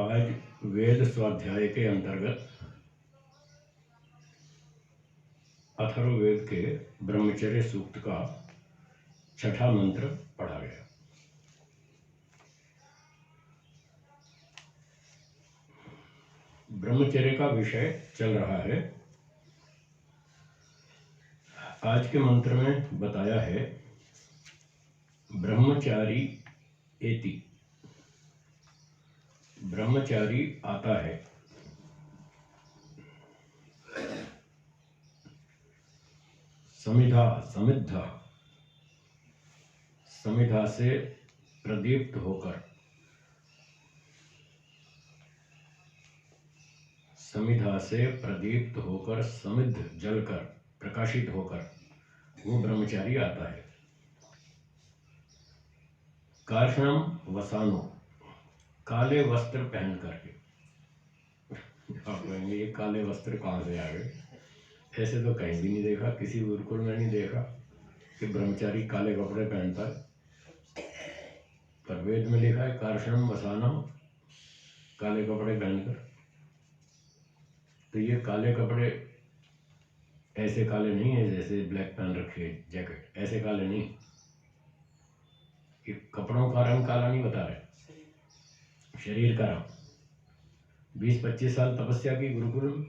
आज वेद स्वाध्याय के अंतर्गत अथर्ववेद के ब्रह्मचर्य सूक्त का छठा मंत्र पढ़ा गया। ब्रह्मचर्य का विषय चल रहा है। आज के मंत्र में बताया है ब्रह्मचारी एति, ब्रह्मचारी आता है। समिधा समिद्ध, समिधा से प्रदीप्त होकर, समिधा से प्रदीप्त होकर, समिद्ध जलकर, प्रकाशित होकर वो ब्रह्मचारी आता है। कार्षणम वसानो, काले वस्त्र पहन करके। आप कहेंगे ये काले वस्त्र कहाँ से आ गए? ऐसे तो कहीं भी नहीं देखा, किसी गुरुकुल में नहीं देखा कि ब्रह्मचारी काले कपड़े पहनता है। पर वेद में लिखा है कार्षणम वसानम, काले कपड़े पहनकर। तो ये काले कपड़े ऐसे काले नहीं है जैसे ब्लैक पहन रखे जैकेट, ऐसे काले नहीं। ये कपड़ों का रंग काला नहीं बता रहे, शरीर का रंग। 20-25 साल तपस्या की गुरुकुल में,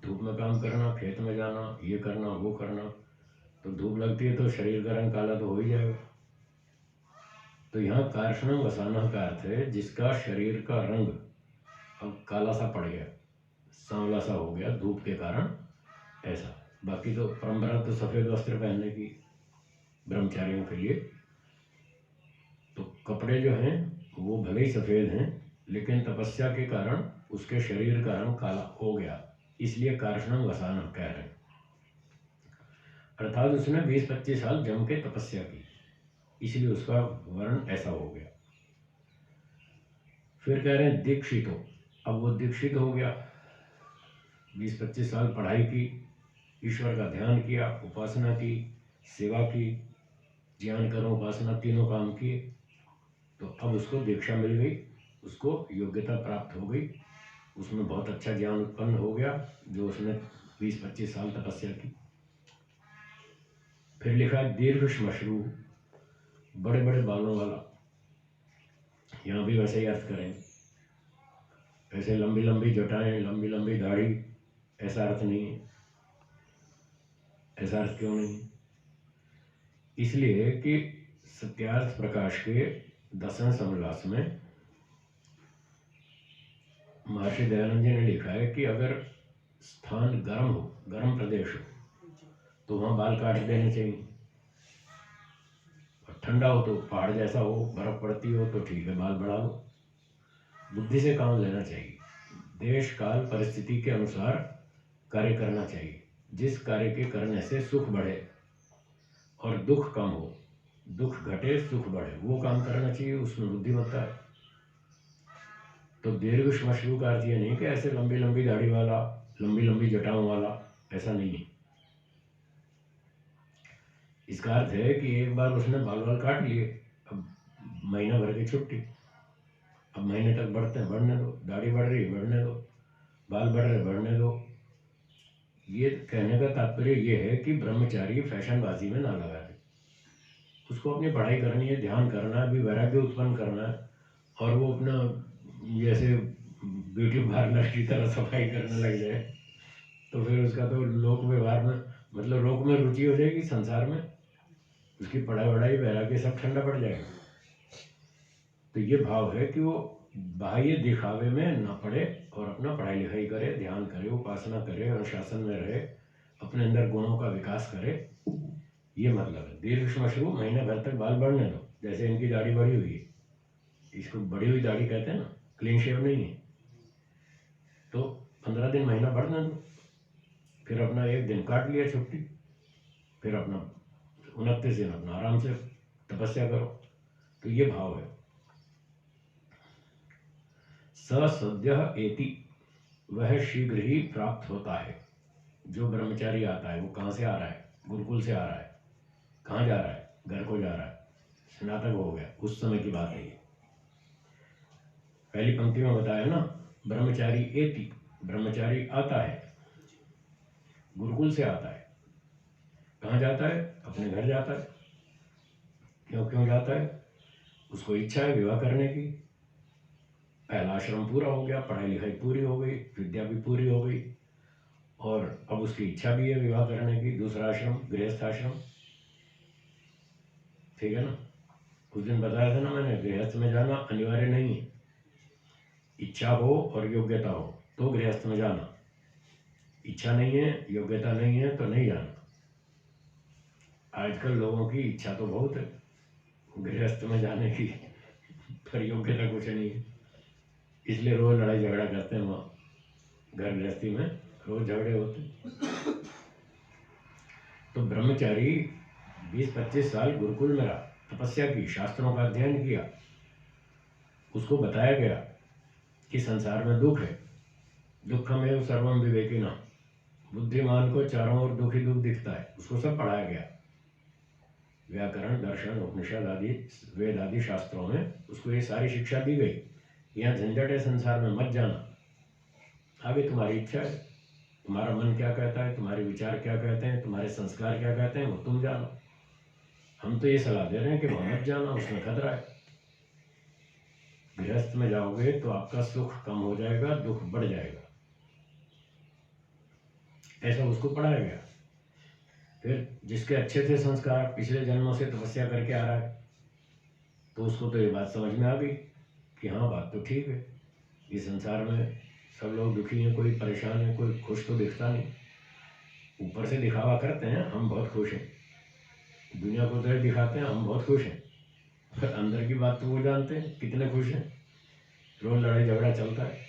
धूप में काम करना, खेत में जाना, ये करना वो करना, तो धूप लगती है तो शरीर का रंग काला तो हो ही जाएगा। तो यहाँ कार्षणम वसाना का अर्थ है जिसका शरीर का रंग अब काला सा पड़ गया, सांवला सा हो गया धूप के कारण, ऐसा। बाकी तो परंपरा तो सफ़ेद वस्त्र पहनने की ब्रह्मचारियों के लिए। तो कपड़े जो हैं वो भले ही सफ़ेद हैं, लेकिन तपस्या के कारण उसके शरीर का रंग काला हो गया, इसलिए कार्षणम वसाना कह रहे हैं। अर्थात उसने 20-25 साल जम के तपस्या की, इसलिए उसका वर्ण ऐसा हो गया। फिर कह रहे हैं दीक्षित हो, अब वो दीक्षित हो गया। 20-25 साल पढ़ाई की, ईश्वर का ध्यान किया, उपासना की, सेवा की, ज्ञान कर्म उपासना तीनों काम किए, तो अब उसको दीक्षा मिल गई, उसको योग्यता प्राप्त हो गई, उसमें बहुत अच्छा ज्ञान उत्पन्न हो गया जो उसने 20-25 साल तपस्या की। फिर लिखा दीर्घ श्मश्रु, बड़े बड़े बालों वाला। यहाँ भी वैसे ही अर्थ करें, ऐसे लंबी लंबी जटाएं, लंबी लंबी दाढ़ी, ऐसा अर्थ नहीं है। ऐसा अर्थ क्यों नहीं? इसलिए कि सत्यार्थ प्रकाश के 10वें समोल्लास में महर्षि दयानंद जी ने लिखा है कि अगर स्थान गर्म हो, गर्म प्रदेश हो, तो वहाँ बाल काट देने चाहिए। और ठंडा हो तो पहाड़ जैसा हो, बर्फ पड़ती हो तो ठीक है, बाल बढ़ा लो। बुद्धि से काम लेना चाहिए, देश काल परिस्थिति के अनुसार कार्य करना चाहिए। जिस कार्य के करने से सुख बढ़े और दुख कम हो, दुख घटे सुख बढ़े, वो काम करना चाहिए, उसमें बुद्धिमत्ता है। तो दीर्घ श्मश्रु का अर्थ ये नहीं कि ऐसे लंबी लंबी दाढ़ी वाला, लंबी लंबी जटाओं वाला, ऐसा नहीं है। इसका अर्थ है कि एक बार उसने बाल वाल काट लिए, अब महीना भर की छुट्टी, अब महीने तक बढ़ते हैं, बढ़ने दो, दाढ़ी बढ़ रही है बढ़ने दो, बाल बढ़ रहे बढ़ने दो। ये कहने का तात्पर्य ये है कि ब्रह्मचारी फैशनबाजी में ना लगा दे, उसको अपनी पढ़ाई करनी है, ध्यान करना है, भी वैराग्य उत्पन्न करना है, और वो अपना जैसे ब्यूटी पार्लर की तरह सफाई करने लग जाए तो फिर उसका तो लोक व्यवहार में, मतलब लोक में रुचि हो जाएगी, संसार में उसकी पढ़ाई वढ़ाई वैराग्य सब ठंडा पड़ जाएगा। तो ये भाव है कि वो बाह्य दिखावे में न पड़े और अपना पढ़ाई लिखाई करे, ध्यान करे, उपासना करे, अनुशासन में रहे, अपने अंदर गुणों का विकास करे, ये मतलब है। दीर्घ श्मश्रु, महीने भर तक बाल बढ़ने दो, जैसे इनकी दाढ़ी बढ़ी हुई है, इसको बढ़ी हुई दाढ़ी कहते हैं ना, क्लीन शेव नहीं है। तो 15 दिन महीना बढ़ने दो, फिर अपना 1 दिन काट लिया छुट्टी, फिर अपना 29 दिन अपना आराम से तपस्या करो। तो ये भाव है। स सद्यः एति, वह शीघ्र ही प्राप्त होता है। जो ब्रह्मचारी आता है वो कहाँ से आ रहा है? गुरुकुल से आ रहा है। कहाँ जा रहा है? घर को जा रहा है, स्नातक हो गया, उस समय की बात है ये। पहली पंक्ति में बताया ना, ब्रह्मचारी एति, ब्रह्मचारी आता है, गुरुकुल से आता है। कहाँ जाता है? अपने घर जाता है। क्यों जाता है? उसको इच्छा है विवाह करने की। पहला आश्रम पूरा हो गया, पढ़ाई लिखाई पूरी हो गई, विद्या भी पूरी हो गई, और अब उसकी इच्छा भी है विवाह करने की। दूसरा आश्रम गृहस्थ आश्रम, ठीक है ना। उस दिन बताया था ना मैंने, गृहस्थ में जाना अनिवार्य नहीं है। इच्छा हो और योग्यता हो तो गृहस्थ में जाना, इच्छा नहीं है, योग्यता नहीं है तो नहीं जाना। आजकल लोगों की इच्छा तो बहुत है गृहस्थ में जाने की, पर योग्यता कुछ नहीं है, इसलिए रोज लड़ाई झगड़ा करते हैं। वहाँ घर गृहस्थी में रोज झगड़े होते हैं। तो ब्रह्मचारी 20-25 साल गुरुकुल में रहा, तपस्या की, शास्त्रों का अध्ययन किया। उसको बताया गया कि संसार में दुख है, दुखमेव सर्वम विवेकिना, बुद्धिमान को चारों ओर दुख ही दुख दिखता है। उसको सब पढ़ाया गया, व्याकरण, दर्शन, उपनिषद आदि, वेद आदि शास्त्रों में उसको ये सारी शिक्षा दी गई। यहाँ झंझट है संसार में, मत जाना, आगे तुम्हारी इच्छा है, तुम्हारा मन क्या कहता है, तुम्हारे विचार क्या कहते हैं, तुम्हारे संस्कार क्या कहते हैं, वो तुम जानो। हम तो ये सलाह दे रहे हैं कि वहाँ मत जाना, उसमें खतरा है। गृहस्थ में जाओगे तो आपका सुख कम हो जाएगा, दुख बढ़ जाएगा, ऐसा उसको पढ़ाया गया। फिर जिसके अच्छे थे संस्कार, पिछले जन्मों से तपस्या करके आ रहा है, तो उसको तो ये बात समझ में आ गई कि हाँ बात तो ठीक है, ये संसार में सब लोग दुखी हैं, कोई परेशान है, कोई खुश तो दिखता नहीं। ऊपर से दिखावा करते हैं हम बहुत खुश हैं, दुनिया को तो दिखाते हैं हम बहुत खुश हैं, पर अंदर की बात तो वो जानते हैं कितने खुश हैं। रोज लड़ाई झगड़ा चलता है।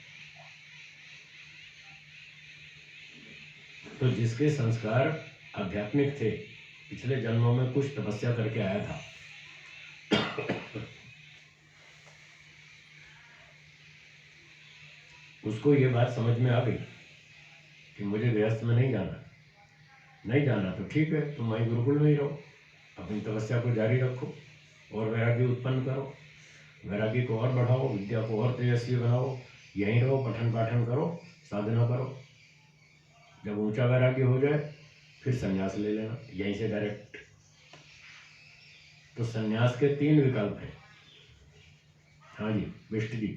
तो जिसके संस्कार आध्यात्मिक थे, पिछले जन्मों में कुछ तपस्या करके आया था, उसको ये बात समझ में आ गई कि मुझे गृहस्थ में नहीं जाना। नहीं जाना तो ठीक है, तुम वहीं गुरुकुल में ही रहो, अपनी तपस्या को जारी रखो और वैराग्य उत्पन्न करो, वैराग्य को और बढ़ाओ, विद्या को और तेजस्वी बनाओ, यहीं रहो, पठन पाठन करो, साधना करो। जब ऊंचा वैराग्य हो जाए फिर संन्यास ले लेना यहीं से डायरेक्ट। तो संन्यास के 3 विकल्प हैं। हाँ जी विष्ट जी,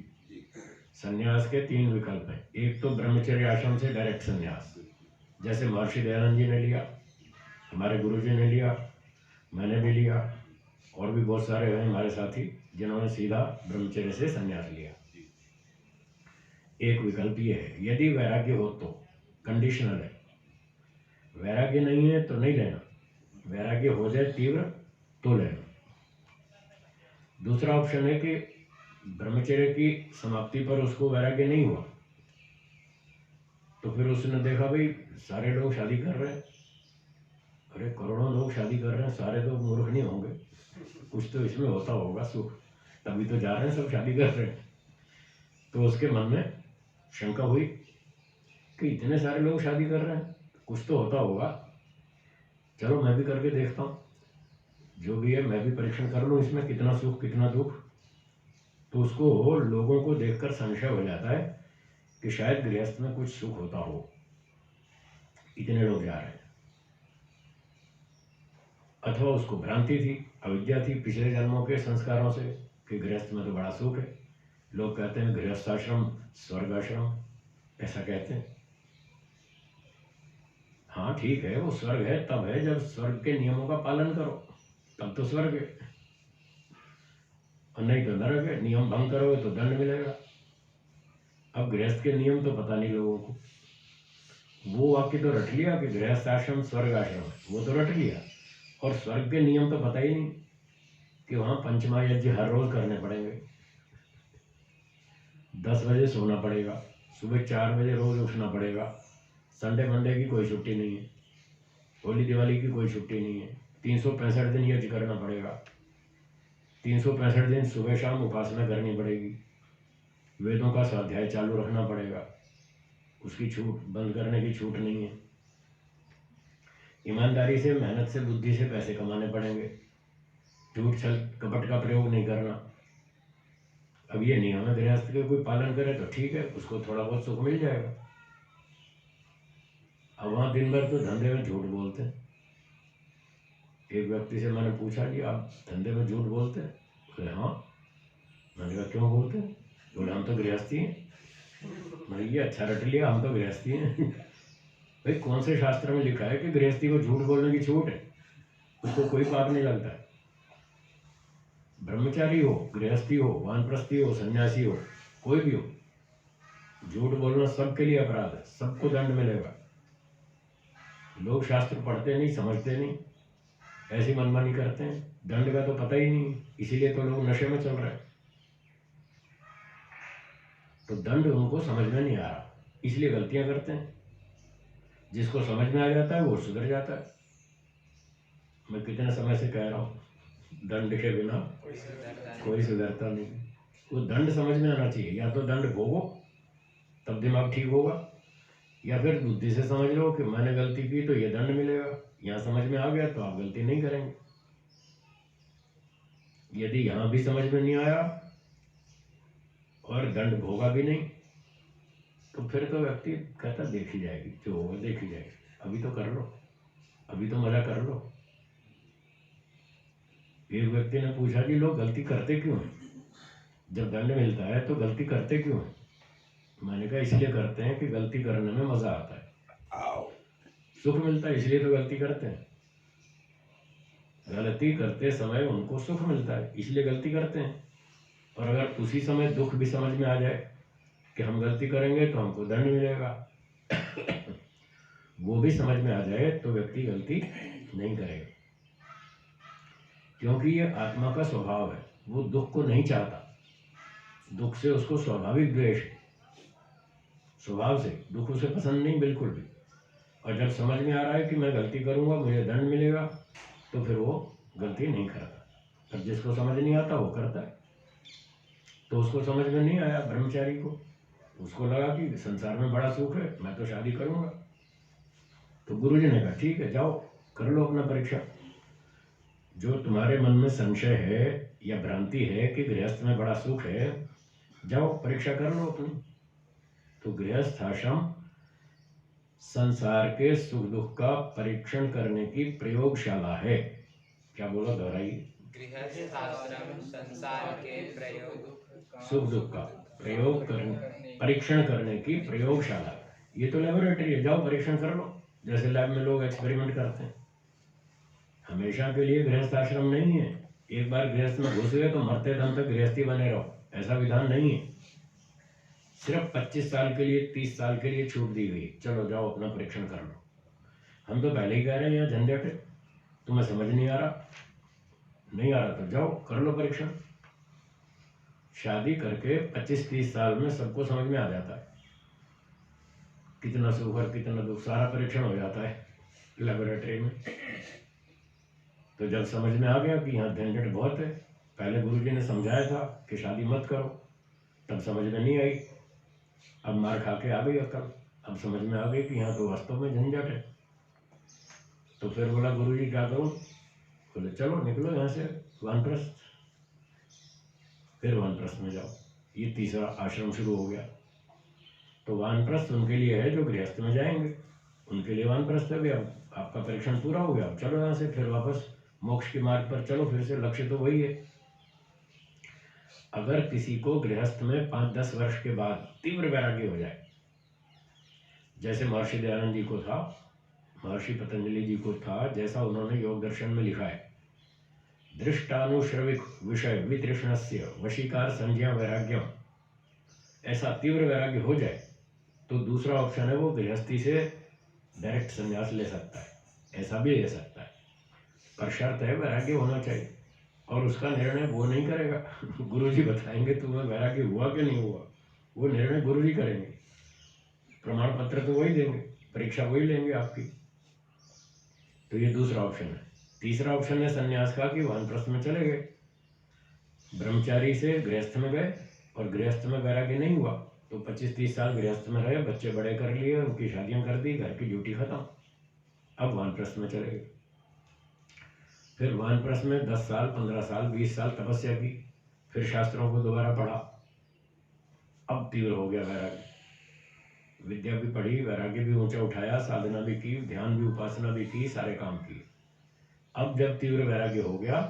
संन्यास के 3 विकल्प हैं। एक तो ब्रह्मचर्य आश्रम से डायरेक्ट संन्यास, जैसे महर्षि दयानंद जी ने लिया, हमारे गुरुजी ने लिया, मैंने भी लिया, और भी बहुत सारे हैं हमारे साथी जिन्होंने सीधा ब्रह्मचर्य से संन्यास लिया। एक विकल्प ये है, यदि वैराग्य हो तो, कंडीशनल है। वैराग्य नहीं है तो नहीं लेना, वैराग्य हो जाए तीव्र तो लेना। दूसरा ऑप्शन है कि ब्रह्मचर्य की समाप्ति पर उसको वैराग्य नहीं हुआ, तो फिर उसने देखा भाई सारे लोग शादी कर रहे हैं, अरे करोड़ों लोग शादी कर रहे हैं, सारे लोग मूर्ख नहीं होंगे, कुछ तो इसमें होता होगा सुख, तभी तो जा रहे हैं सब शादी कर रहे हैं। तो उसके मन में शंका हुई कि इतने सारे लोग शादी कर रहे हैं, कुछ तो होता होगा, चलो मैं भी करके देखता हूँ, जो भी है मैं भी परीक्षण कर लूँ इसमें कितना सुख कितना दुख। तो उसको लोगों को देखकर संशय हो जाता है कि शायद गृहस्थ में कुछ सुख होता हो, इतने लोग जा रहे हैं। अथवा उसको भ्रांति थी, अविद्या थी पिछले जन्मों के संस्कारों से कि गृहस्थ में तो बड़ा सुख है। लोग कहते हैं गृहस्थाश्रम स्वर्ग आश्रम, ऐसा कहते हैं। हाँ ठीक है, वो स्वर्ग है तब है जब स्वर्ग के नियमों का पालन करो, तब तो स्वर्ग है, और नहीं तो नरक है, नियम भंग करोगे तो दंड मिलेगा। अब गृहस्थ के नियम तो पता नहीं लोगों को, वो वाक्य तो रट लिया कि गृहस्थ आश्रम स्वर्ग आश्रम है, वो तो रट लिया, और स्वर्ग के नियम तो पता ही नहीं कि वहाँ पंचमा यज्ञ हर रोज करने पड़ेंगे, 10 बजे सोना पड़ेगा, सुबह 4 बजे रोज उठना पड़ेगा, संडे मंडे की कोई छुट्टी नहीं है, होली दिवाली की कोई छुट्टी नहीं है, 365 दिन यज्ञ करना पड़ेगा, 365 दिन सुबह शाम उपासना करनी पड़ेगी, वेदों का स्वाध्याय चालू रखना पड़ेगा, उसकी छूट बंद करने की छूट नहीं है, ईमानदारी से मेहनत से बुद्धि से पैसे कमाने पड़ेंगे, झूठ छल कपट का प्रयोग नहीं करना, अब ये नियम है गृहस्थ के कोई पालन करे तो ठीक है, उसको थोड़ा बहुत सुख मिल जाएगा। अब वहाँ दिन भर तो धंधे में झूठ बोलते हैं। एक व्यक्ति से मैंने पूछा जी आप धंधे में झूठ बोलते हैं? बोले हाँ। मैंने कहा क्यों बोलते हैं? बोले हम तो गृहस्थी हैं। मैंने ये अच्छा रट लिया, हम तो गृहस्थी हैं। भाई कौन से शास्त्र में लिखा है कि गृहस्थी को झूठ बोलने की छूट है? उसको कोई पाप नहीं लगता है। ब्रह्मचारी हो, गृहस्थी हो, वानप्रस्थी हो, सन्यासी हो, कोई भी हो, झूठ बोलना सबके लिए अपराध है, सबको दंड मिलेगा। लोग शास्त्र पढ़ते नहीं, समझते नहीं, ऐसी मनमानी करते हैं, दंड का तो पता ही नहीं, इसीलिए तो लोग नशे में चल रहे हैं। तो दंड उनको समझ में नहीं आ रहा, इसलिए गलतियां करते हैं। जिसको समझ में आ जाता है वो सुधर जाता है। मैं कितने समय से कह रहा हूँ, दंड के बिना कोई सुधरता नहीं। वो दंड समझ में आना चाहिए। या तो दंड भोगो तब दिमाग ठीक होगा, या फिर बुद्धि से समझ लो कि मैंने गलती की तो ये दंड मिलेगा। यहाँ समझ में आ गया तो आप गलती नहीं करेंगे। यदि यहाँ भी समझ में नहीं आया और दंड भोगा भी नहीं, तो फिर तो व्यक्ति कहता देखी जाएगी, जो होगा देखी जाएगी, अभी तो कर लो, अभी तो मजा कर लो। एक व्यक्ति ने पूछा कि लोग गलती करते क्यों हैं? जब दंड मिलता है तो गलती करते क्यों हैं? मैंने कहा इसलिए करते हैं कि गलती करने में मजा आता है, सुख मिलता है, इसलिए तो गलती करते हैं। गलती करते समय उनको सुख मिलता है, इसलिए गलती करते हैं। और अगर उसी समय दुख भी समझ में आ जाए कि हम गलती करेंगे तो हमको दंड मिलेगा, वो भी समझ में आ जाए तो व्यक्ति गलती नहीं करेगा। क्योंकि ये आत्मा का स्वभाव है, वो दुख को नहीं चाहता। दुख से उसको स्वाभाविक द्वेष है, स्वभाव से दुख उसे पसंद नहीं बिल्कुल भी। और जब समझ में आ रहा है कि मैं गलती करूंगा मुझे दंड मिलेगा, तो फिर वो गलती नहीं करता। अब जिसको समझ नहीं आता वो करता है। तो उसको समझ में नहीं आया ब्रह्मचारी को, उसको लगा कि संसार में बड़ा सुख है, मैं तो शादी करूंगा। तो गुरुजी ने कहा ठीक है जाओ कर लो अपना परीक्षा। जो तुम्हारे मन में संशय है या भ्रांति है कि गृहस्थ में बड़ा सुख है, जाओ परीक्षा कर लो अपनी। तो गृहस्थ आश्रम संसार के सुख दुख का परीक्षण करने की प्रयोगशाला है। क्या बोला, दोहराइए। गृहस्थ आश्रम संसार के सुख दुख का प्रयोग करने, परीक्षण करने की प्रयोगशाला। ये तो लेबोरेटरी है, जाओ परीक्षण कर लो, जैसे लैब में लोग एक्सपेरिमेंट करते हैं। हमेशा के लिए गृहस्थ आश्रम नहीं है। एक बार गृहस्थ में घुस गए तो मरते दम तक गृहस्थी बने रहो, ऐसा विधान नहीं है। सिर्फ 25 साल के लिए, 30 साल के लिए छूट दी गई, चलो जाओ अपना परीक्षण कर लो। हम तो पहले ही कह रहे हैं यहाँ झंझट है, तुम्हें समझ नहीं आ रहा, नहीं आ रहा तो जाओ कर लो परीक्षण। शादी करके 25-30 साल में सबको समझ में आ जाता है कितना सुख और कितना दुख, सारा परीक्षण हो जाता है लेबोरेटरी में। तो जब समझ में आ गया कि यहाँ झंझट बहुत है, पहले गुरुजी ने समझाया था कि शादी मत करो, तब समझ में नहीं आई, अब मार खा के आ गई अक्ल, अब समझ में आ गई कि यहाँ तो वास्तव में झंझट है। तो फिर बोला गुरुजी क्या करूँ? बोले चलो निकलो यहाँ से वानप्रस्थ। फिर वानप्रस्थ में जाओ, ये तीसरा आश्रम शुरू हो गया। तो वानप्रस्थ उनके लिए है जो गृहस्थ में जाएंगे, उनके लिए वानप्रस्थ है। अब आपका परीक्षण पूरा हो गया, अब चलो यहाँ से फिर वापस मोक्ष के मार्ग पर चलो, फिर से लक्ष्य तो वही है। अगर किसी को गृहस्थ में 5-10 वर्ष के बाद तीव्र वैराग्य हो जाए, जैसे महर्षि दयानंद जी को था, महर्षि पतंजलि जी को था, जैसा उन्होंने योग दर्शन में लिखा है, दृष्टानुश्रविक विषय वितृष्णस्य वशीकार संज्ञा वैराग्यम, ऐसा तीव्र वैराग्य हो जाए तो दूसरा ऑप्शन है वो गृहस्थी से डायरेक्ट संन्यास ले सकता है, ऐसा भी ले सकता है। पर शर्त है वैराग्य होना चाहिए, और उसका निर्णय वो नहीं करेगा, गुरुजी बताएंगे तुम्हें वैराग्य हुआ कि नहीं हुआ, वो निर्णय गुरुजी करेंगे। प्रमाण पत्र तो वही देंगे, परीक्षा वही लेंगे आपकी। तो ये दूसरा ऑप्शन है। तीसरा ऑप्शन है संन्यास का, कि वानप्रस्थ में चले गए, ब्रह्मचारी से गृहस्थ में गए और गृहस्थ में वैराग्य नहीं हुआ तो 25-30 साल गृहस्थ में रहे, बच्चे बड़े कर लिए, उनकी शादियां कर दी, घर की ड्यूटी खत्म, अब वानप्रस्थ में चले गए। फिर वानप्रस्थ में 10 साल, 15 साल, 20 साल तपस्या की, फिर शास्त्रों को दोबारा पढ़ा, अब तीव्र हो गया वैराग्य, विद्या भी पढ़ी, वैराग्य भी ऊंचा उठाया, साधना भी की, ध्यान भी, उपासना भी की, सारे काम किए। अब जब तीव्र वैराग्य हो गया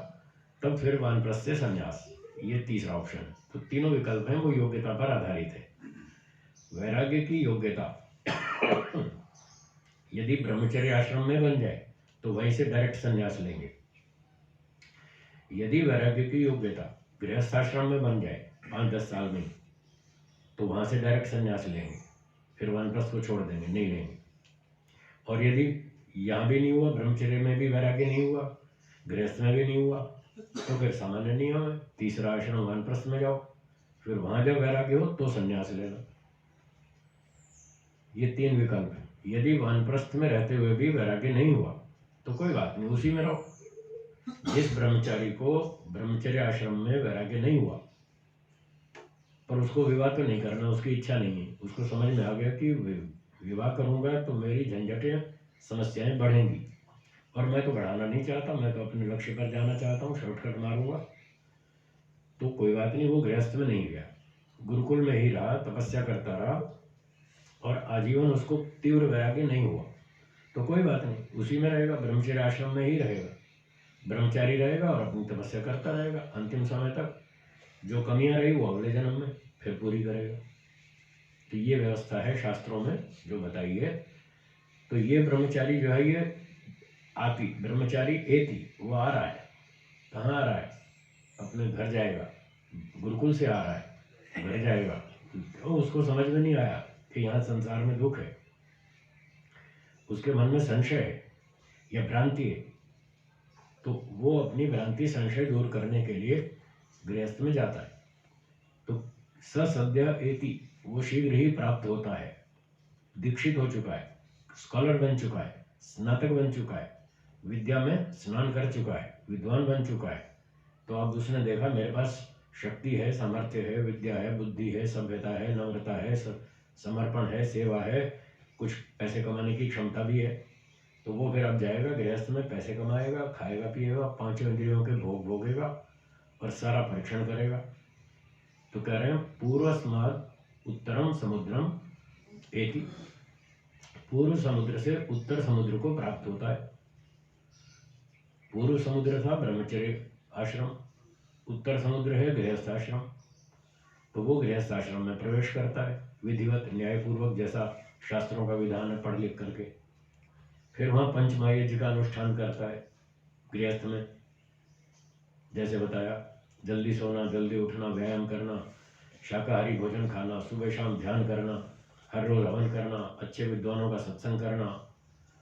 तब फिर वानप्रस्थ से संन्यास, ये तीसरा ऑप्शन। तो तीनों विकल्प हैं वो योग्यता पर आधारित है। वैराग्य की योग्यता यदि ब्रह्मचर्य आश्रम में बन जाए तो वहीं से डायरेक्ट संन्यास लेंगे। यदि वैराग्य की योग्यता गृहस्थाश्रम में बन जाए 5-10 साल में, तो वहां से डायरेक्ट संन्यास लेंगे, फिर वानप्रस्थ को छोड़ देंगे, नहीं लेंगे। और यदि यहाँ भी नहीं हुआ, ब्रह्मचर्य में भी वैराग्य नहीं हुआ, गृहस्थ में भी नहीं हुआ, तो फिर सामान्य नियम है, तीसरा आश्रम वानप्रस्थ में जाओ, फिर वहां जब वैराग्य हो तो संन्यास लेना। ये 3 विकल्प है। यदि वानप्रस्थ में रहते हुए भी वैराग्य नहीं हुआ तो कोई बात नहीं, उसी में रहो। जिस ब्रह्मचारी को ब्रह्मचर्य आश्रम में वैराग्य नहीं हुआ पर उसको विवाह तो नहीं करना, उसकी इच्छा नहीं है, उसको समझ में आ गया कि विवाह करूंगा तो मेरी झंझटें, समस्याएं बढ़ेंगी और मैं तो बढ़ाना नहीं चाहता, मैं तो अपने लक्ष्य पर जाना चाहता हूँ, शॉर्टकट मारूंगा, तो कोई बात नहीं, वो गृहस्थ में नहीं गया, गुरुकुल में ही रहा, तपस्या करता रहा और आजीवन उसको तीव्र वैराग्य नहीं हुआ तो कोई बात नहीं, उसी में रहेगा, ब्रह्मचर्य आश्रम में ही रहेगा, ब्रह्मचारी रहेगा और अपनी तपस्या करता रहेगा अंतिम समय तक। जो कमियां रही वो अगले जन्म में फिर पूरी करेगा। तो ये व्यवस्था है शास्त्रों में जो बताई है। तो ये ब्रह्मचारी जो है, ये आती ब्रह्मचारी एति, वो आ रहा है, कहाँ आ रहा है, अपने घर जाएगा, गुरुकुल से आ रहा है, घर जाएगा, तो उसको समझ में नहीं आया कि यहाँ संसार में दुख है, उसके मन में संशय है या भ्रांति है, तो वो अपनी भ्रांति संशय दूर करने के लिए गृहस्थ में जाता है। तो सद्य एति, वो शीघ्र ही प्राप्त होता है, दीक्षित हो चुका है, स्कॉलर बन चुका है, स्नातक बन चुका है, विद्या में स्नान कर चुका है, विद्वान बन चुका है। तो अब उसने देखा मेरे पास शक्ति है, सामर्थ्य है, विद्या है, बुद्धि है, सभ्यता है, नम्रता है, समर्पण है, सेवा है, कुछ पैसे कमाने की क्षमता भी है, तो वो फिर अब जाएगा गृहस्थ में, पैसे कमाएगा, खाएगा पिएगा, 5 इंद्रियों के भोग भोगेगा और सारा परीक्षण करेगा। तो कह रहे हैं पूर्वस्मात् उत्तरम समुद्रम एति, पूर्व समुद्र से उत्तर समुद्र को प्राप्त होता है। पूर्व समुद्र था ब्रह्मचर्य आश्रम, उत्तर समुद्र है गृहस्थ आश्रम, तो वो गृहस्थ आश्रम में प्रवेश करता है विधिवत न्यायपूर्वक, जैसा शास्त्रों का विधान है पढ़ लिख करके। फिर वहाँ पंचमहायज्ञ का अनुष्ठान करता है गृहस्थ में, जैसे बताया, जल्दी सोना, जल्दी उठना, व्यायाम करना, शाकाहारी भोजन खाना, सुबह शाम ध्यान करना, हर रोज हवन करना, अच्छे विद्वानों का सत्संग करना,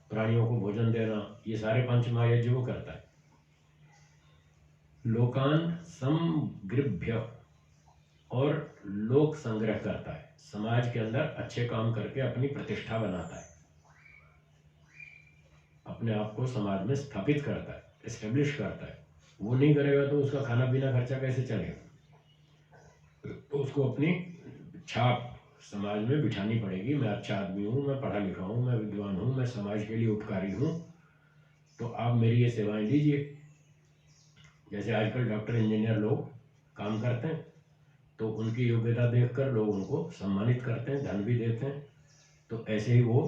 प्राणियों को भोजन देना, ये सारे पंचमहायज्ञ वो करता है। लोकान समगृभ्य, और लोक संग्रह करता है, समाज के अंदर अच्छे काम करके अपनी प्रतिष्ठा बनाता है, अपने आप को समाज में स्थापित करता है, एस्टेब्लिश करता है। वो नहीं करेगा तो उसका खाना पीना खर्चा कैसे चलेगा, तो उसको अपनी छाप समाज में बिठानी पड़ेगी। मैं अच्छा आदमी हूँ, मैं पढ़ा लिखा हूँ, मैं विद्वान हूँ, मैं समाज के लिए उपकारी हूँ, तो आप मेरी ये सेवाएं लीजिए। जैसे आजकल डॉक्टर इंजीनियर लोग काम करते हैं तो उनकी योग्यता देखकर लोग उनको सम्मानित करते हैं, धन भी देते हैं। तो ऐसे ही वो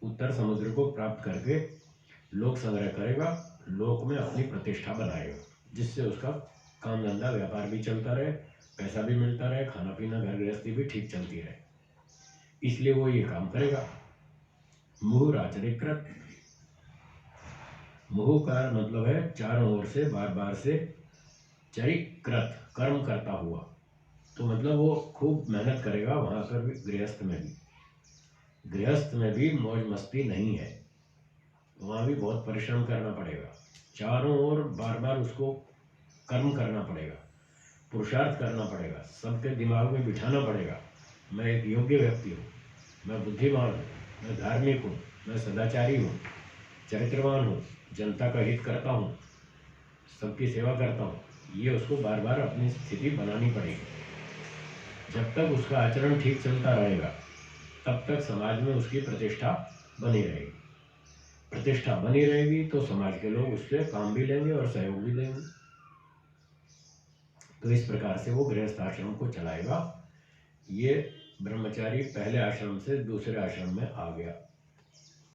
उत्तर समुद्र को प्राप्त करके लोक संग्रह करेगा, लोक में अपनी प्रतिष्ठा बनाएगा, जिससे उसका काम धंधा व्यापार भी चलता रहे, पैसा भी मिलता रहे, खाना पीना घर गृहस्थी भी ठीक चलती रहे, इसलिए वो ये काम करेगा। मुहुराचरिकृत, मुहु का मतलब है चारों ओर से, बार बार से, चरिकृत कर्म करता हुआ, तो मतलब वो खूब मेहनत करेगा वहां पर भी, गृहस्थ में भी। गृहस्थ में भी मौज मस्ती नहीं है, वहाँ भी बहुत परिश्रम करना पड़ेगा, चारों ओर बार बार उसको कर्म करना पड़ेगा, पुरुषार्थ करना पड़ेगा, सबके दिमाग में बिठाना पड़ेगा मैं एक योग्य व्यक्ति हूँ, मैं बुद्धिमान हूँ, मैं धार्मिक हूँ, मैं सदाचारी हूँ, चरित्रवान हूँ, जनता का हित करता हूँ, सबकी सेवा करता हूँ, ये उसको बार बार अपनी स्थिति बनानी पड़ेगी। जब तक उसका आचरण ठीक चलता रहेगा तब तक समाज में उसकी प्रतिष्ठा बनी रहेगी। प्रतिष्ठा बनी रहेगी तो समाज के लोग उससे काम भी लेंगे और सहयोग भी देंगे। तो इस प्रकार से वो गृहस्थ आश्रम को चलाएगा। ये ब्रह्मचारी पहले आश्रम से दूसरे आश्रम में आ गया।